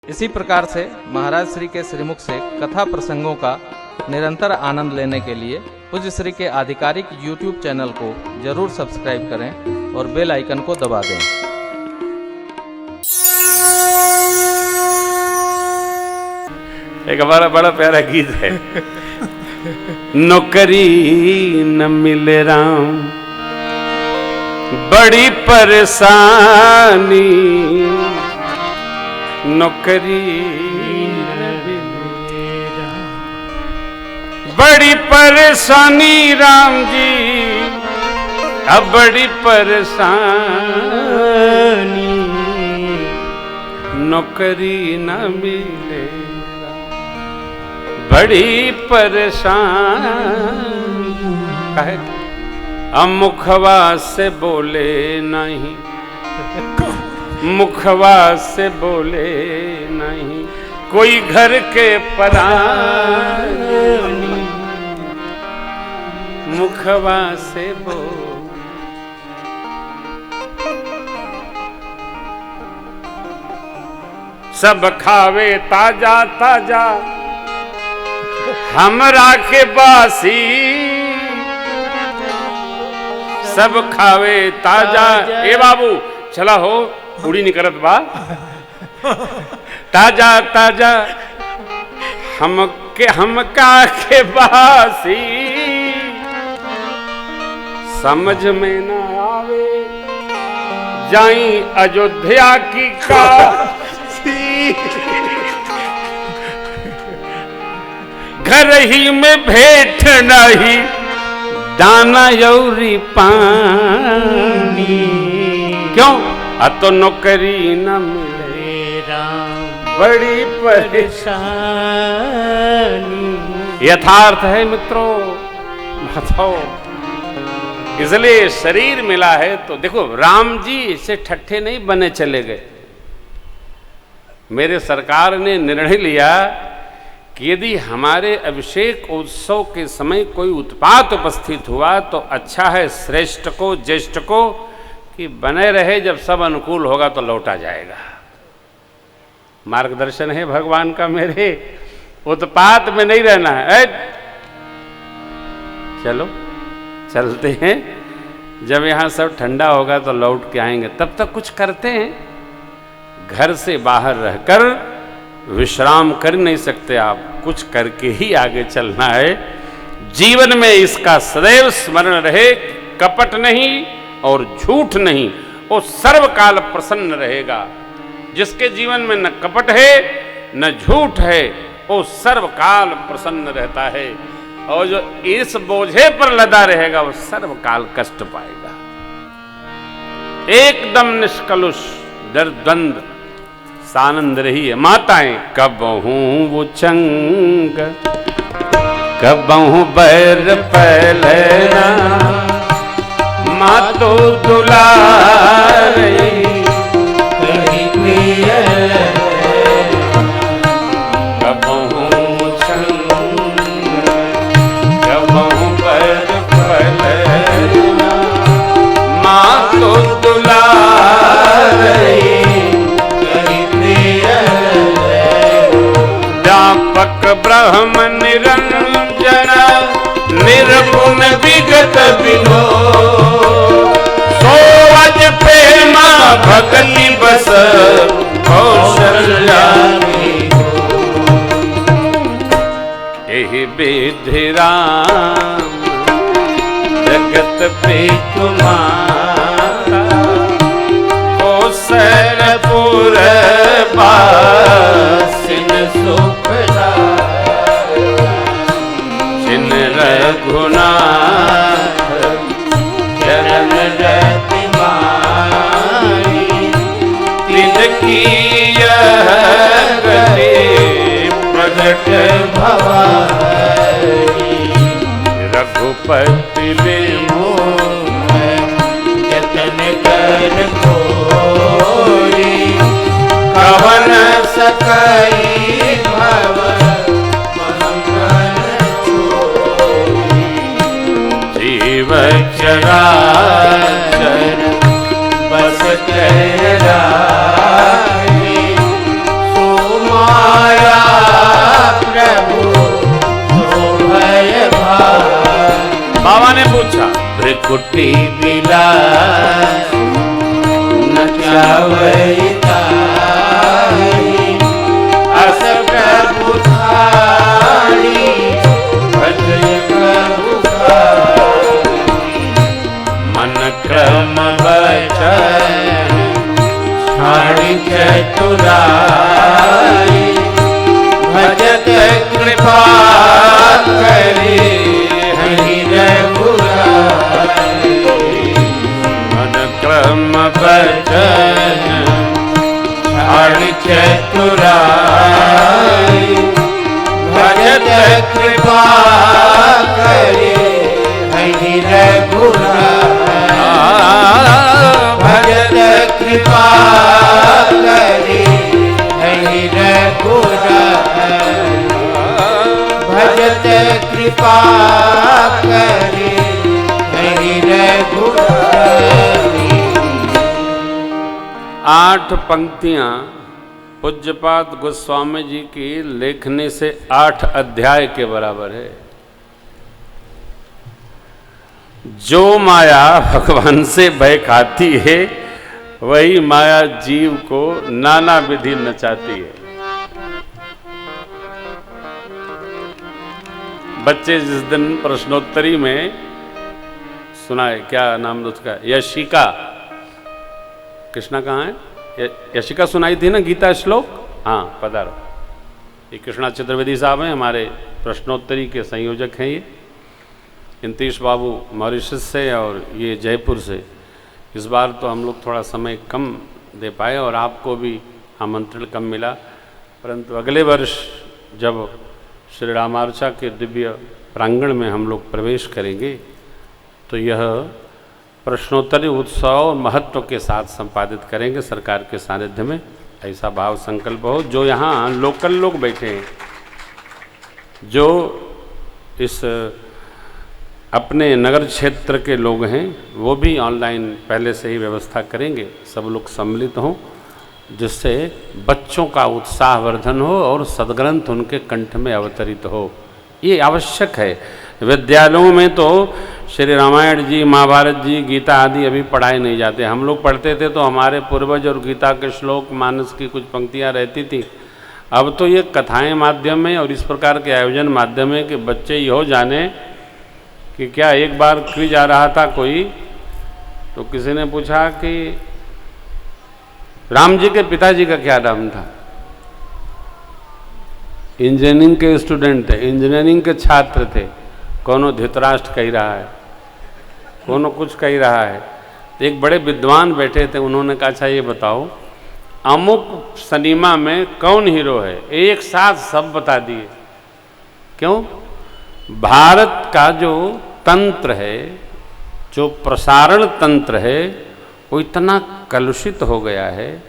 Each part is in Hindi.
इसी प्रकार से महाराज श्री के श्रीमुख से कथा प्रसंगों का निरंतर आनंद लेने के लिए पूज्य श्री के आधिकारिक YouTube चैनल को जरूर सब्सक्राइब करें और बेल आइकन को दबा दें। एक हमारा बड़ा प्यारा गीत है। नौकरी न मिले राम बड़ी परेशानी, नौकरी न मिले राम बड़ी परेशानी, राम जी अब बड़ी परेशानी, नौकरी न मिले बड़ी परेशान कहे, मुखवा से बोले नहीं, मुखवा से बोले नहीं कोई घर के परानी, मुखवा से बोले सब खावे ताजा ताजा हमरा के बासी, सब खावे ताजा। ए बाबू चला हो पूरी नहीं करत बा, ताजा ताजा हमका के बासी, समझ में न आवे जाई अयोध्या की काशी, घर ही में भेंट नहीं दाना यौरी पानी, क्यों तो नौकरी न मिले राम बड़ी परेशानी। यथार्थ है मित्रों, बताओ इसलिए शरीर मिला है तो देखो राम जी से ठट्ठे नहीं बने चले गए। मेरे सरकार ने निर्णय लिया कि यदि हमारे अभिषेक उत्सव के समय कोई उत्पात उपस्थित हुआ तो अच्छा है श्रेष्ठ को ज्येष्ठ को कि बने रहे, जब सब अनुकूल होगा तो लौटा जाएगा। मार्गदर्शन है भगवान का मेरे, उत्पात में नहीं रहना है। चलो चलते हैं, जब यहाँ सब ठंडा होगा तो लौट के आएंगे, तब तक कुछ करते हैं। घर से बाहर रहकर विश्राम कर नहीं सकते आप, कुछ करके ही आगे चलना है। जीवन में इसका सदैव स्मरण रहे, कपट नहीं और झूठ नहीं, वो सर्वकाल प्रसन्न रहेगा। जिसके जीवन में न कपट है न झूठ है, वो सर्वकाल प्रसन्न रहता है, और जो इस बोझे पर लदा रहेगा वो सर्वकाल कष्ट पाएगा। एकदम निष्कलुष निर्द्वंद सानंद रही है। माताएं कबहूं वो चंग कबहूं बैर फैलना, माँ तो दुलारी कबहूं चंग कबहूं बैर फैलना, माँ तो दुलारी व्यापक ब्रह्म निरंजन निर्गुण विगत विनो, सोवज प्रेमा भक्ति बस कौशल्या, यही विधि राम जगत पे तुम्हारा, कौशलपुर बासिन सुखदा, जिन रघुनाथ चरण रति मारी, तिनकी यह गति प्रगट भवानी, रघुपति विमोह यतन कर कोरी, कवन सकई भव मंगल छोरी, जीव चराचर बस कहराई, माँ ने पूछा भृकुटी बिलास न चावई ताई अस प्रभु थारी भजय प्रभु खाई मन क्रम वचन छाड़ी चतुराई भजत कृपा करी हरि रघुराई मन क्रम वचन छाड़ी चतुराई भजत कृपा करी हरि रघुराई भजत कृपा करी हरि रघुराई भजत कृपा करी हरि रघुराई। 8 पंक्तियां पूज्यपाद गोस्वामी जी की लेखनी से 8 अध्याय के बराबर है। जो माया भगवान से भय खाती है वही माया जीव को नाना विधि नचाती है। बच्चे जिस दिन प्रश्नोत्तरी में सुनाए, क्या नाम उसका, यशिका, कृष्णा कहाँ है, यशिका सुनाई थी ना गीता श्लोक। हाँ पधारो। ये कृष्णा चतुर्वेदी साहब हैं, हमारे प्रश्नोत्तरी के संयोजक हैं। ये इंतीश बाबू मॉरिशस से और ये जयपुर से। इस बार तो हम लोग थोड़ा समय कम दे पाए और आपको भी आमंत्रण कम मिला, परंतु अगले वर्ष जब श्री रामार्चा के दिव्य प्रांगण में हम लोग प्रवेश करेंगे तो यह प्रश्नोत्तरी उत्सव और महत्व के साथ संपादित करेंगे सरकार के सानिध्य में। ऐसा भाव संकल्प हो। जो यहाँ लोकल लोग बैठे हैं, जो इस अपने नगर क्षेत्र के लोग हैं, वो भी ऑनलाइन पहले से ही व्यवस्था करेंगे, सब लोग सम्मिलित हों, जिससे बच्चों का उत्साहवर्धन हो और सद्ग्रंथ उनके कंठ में अवतरित हो। ये आवश्यक है। विद्यालयों में तो श्री रामायण जी, महाभारत जी, गीता आदि अभी पढ़ाए नहीं जाते। हम लोग पढ़ते थे तो हमारे पूर्वज और गीता के श्लोक, मानस की कुछ पंक्तियाँ रहती थी। अब तो ये कथाएं माध्यम में और इस प्रकार के आयोजन माध्यम में कि बच्चे यहो जाने कि क्या। एक बार क्विज आ रहा था कोई, तो किसी ने पूछा कि राम जी के पिताजी का क्या नाम था। इंजीनियरिंग के स्टूडेंट थे, इंजीनियरिंग के छात्र थे। कोनो धृतराष्ट्र कह रहा है, कोनो कुछ कह रहा है। तो एक बड़े विद्वान बैठे थे, उन्होंने कहा अच्छा ये बताओ अमुक सिनेमा में कौन हीरो है। एक साथ सब बता दिए। क्यों? भारत का जो तंत्र है, जो प्रसारण तंत्र है, वो इतना कलुषित हो गया है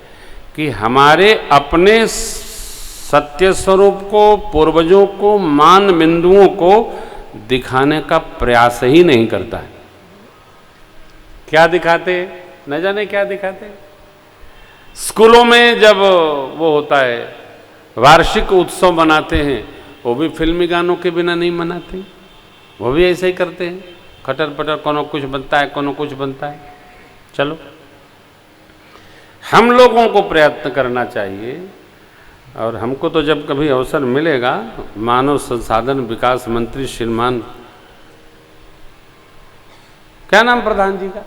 कि हमारे अपने सत्य स्वरूप को, पूर्वजों को, मान बिंदुओं को दिखाने का प्रयास ही नहीं करता है। क्या दिखाते, न जाने क्या दिखाते। स्कूलों में जब वो होता है, वार्षिक उत्सव मनाते हैं, वो भी फिल्मी गानों के बिना नहीं मनाते। वो भी ऐसे ही करते हैं, खटर पटर, कोनो कुछ बनता है, कोनो कुछ बनता है। चलो, हम लोगों को प्रयत्न करना चाहिए। और हमको तो जब कभी अवसर मिलेगा, मानव संसाधन विकास मंत्री श्रीमान, क्या नाम प्रधान जी का,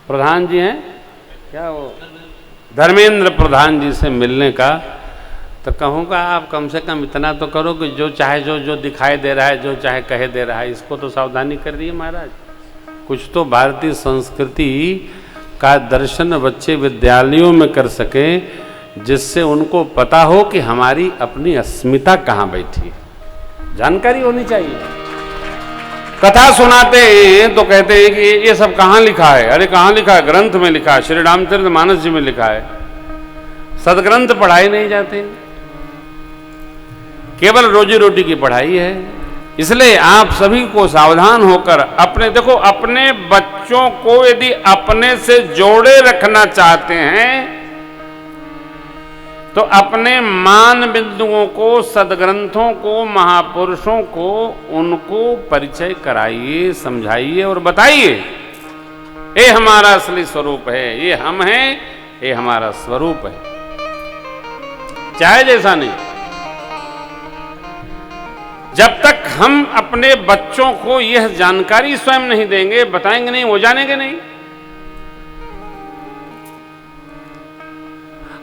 प्रधान जी हैं क्या, वो धर्मेंद्र प्रधान जी से मिलने का, तो कहूँगा आप कम से कम इतना तो करो कि जो चाहे जो दिखाई दे रहा है, जो चाहे कहे दे रहा है, इसको तो सावधानी कर दिए महाराज। कुछ तो भारतीय संस्कृति का दर्शन बच्चे विद्यालयों में कर सकें, जिससे उनको पता हो कि हमारी अपनी अस्मिता कहाँ बैठी है। जानकारी होनी चाहिए। कथा सुनाते हैं तो कहते हैं कि ये सब कहाँ लिखा है। अरे कहाँ लिखा है? ग्रंथ में लिखा है, श्री रामचरित मानस जी में लिखा है। सदग्रंथ पढ़ाए नहीं जाते, केवल रोजी रोटी की पढ़ाई है। इसलिए आप सभी को सावधान होकर अपने, देखो, अपने बच्चों को यदि अपने से जोड़े रखना चाहते हैं तो अपने मान बिंदुओं को, सदग्रंथों को, महापुरुषों को, उनको परिचय कराइए, समझाइए और बताइए ये हमारा असली स्वरूप है, ये हम हैं, ये हमारा स्वरूप है, चाहे जैसा नहीं। जब तक हम अपने बच्चों को यह जानकारी स्वयं नहीं देंगे, बताएंगे नहीं, वो जानेंगे नहीं।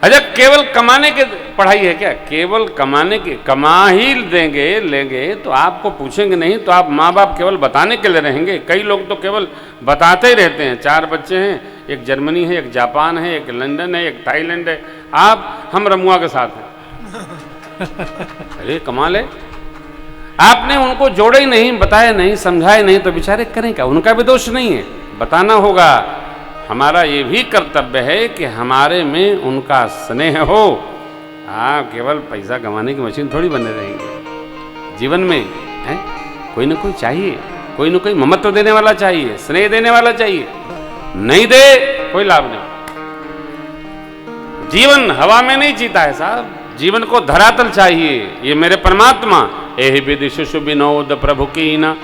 अच्छा, केवल कमाने के पढ़ाई है क्या? केवल कमाने के, कमा ही देंगे, लेंगे तो आपको पूछेंगे नहीं, तो आप माँ बाप केवल बताने के लिए रहेंगे। कई लोग तो केवल बताते ही रहते हैं। 4 बच्चे हैं, एक जर्मनी है, एक जापान है, एक लंदन है, एक थाईलैंड है, हम रमुआ के साथ हैं। अरे कमाल है, आपने उनको जोड़े ही नहीं, बताया नहीं, समझाए नहीं, तो बेचारे करें क्या? उनका भी दोष नहीं है, बताना होगा। हमारा ये भी कर्तव्य है कि हमारे में उनका स्नेह हो। आप केवल पैसा कमाने की मशीन थोड़ी बने रहेंगे। जीवन में है कोई ना कोई चाहिए, कोई ना कोई ममत्व देने वाला चाहिए, स्नेह देने वाला चाहिए। नहीं दे कोई लाभ नहीं। जीवन हवा में नहीं जीता है साहब, जीवन को धरातल चाहिए। ये मेरे परमात्मा एहि विधि शिशु विनोद प्रभु कीना,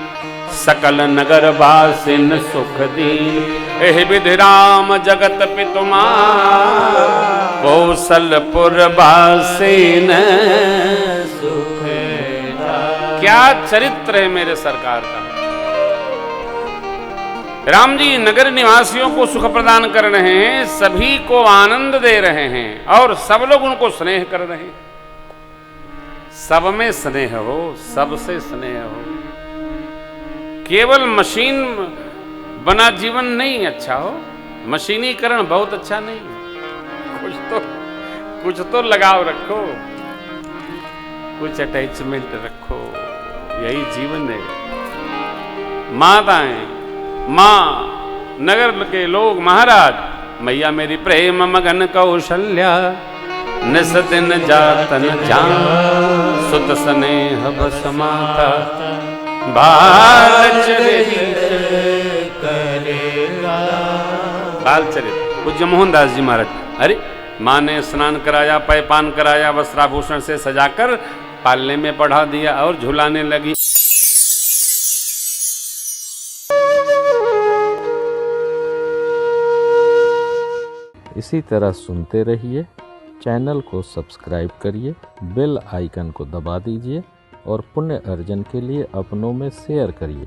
सकल नगर वासिन सुख दीन। एहि विधि राम जगत पितुमा, कौशलपुर वासिन सुख। क्या चरित्र है मेरे सरकार का। राम जी नगर निवासियों को सुख प्रदान कर रहे हैं, सभी को आनंद दे रहे हैं, और सब लोग उनको स्नेह कर रहे हैं। सब में स्नेह हो, सबसे स्नेह हो। केवल मशीन बना जीवन नहीं अच्छा हो, मशीनीकरण बहुत अच्छा नहीं है। कुछ तो लगाव रखो, कुछ अटैचमेंट रखो, यही जीवन है। माताएं, माँ, नगर के लोग, महाराज, मैया मेरी प्रेम मगन कौशल्या, निस दिन जातन जान, सुत स्नेह बस माता, बालचरित करेगा। बालचरित पूज्य मोहनदास जी महाराज। अरे माँ ने स्नान कराया, पैपान कराया, वस्त्राभूषण से सजाकर पालने में पढ़ा दिया और झुलाने लगी। इसी तरह सुनते रहिए, चैनल को सब्सक्राइब करिए, बेल आइकन को दबा दीजिए और पुण्य अर्जन के लिए अपनों में शेयर करिए।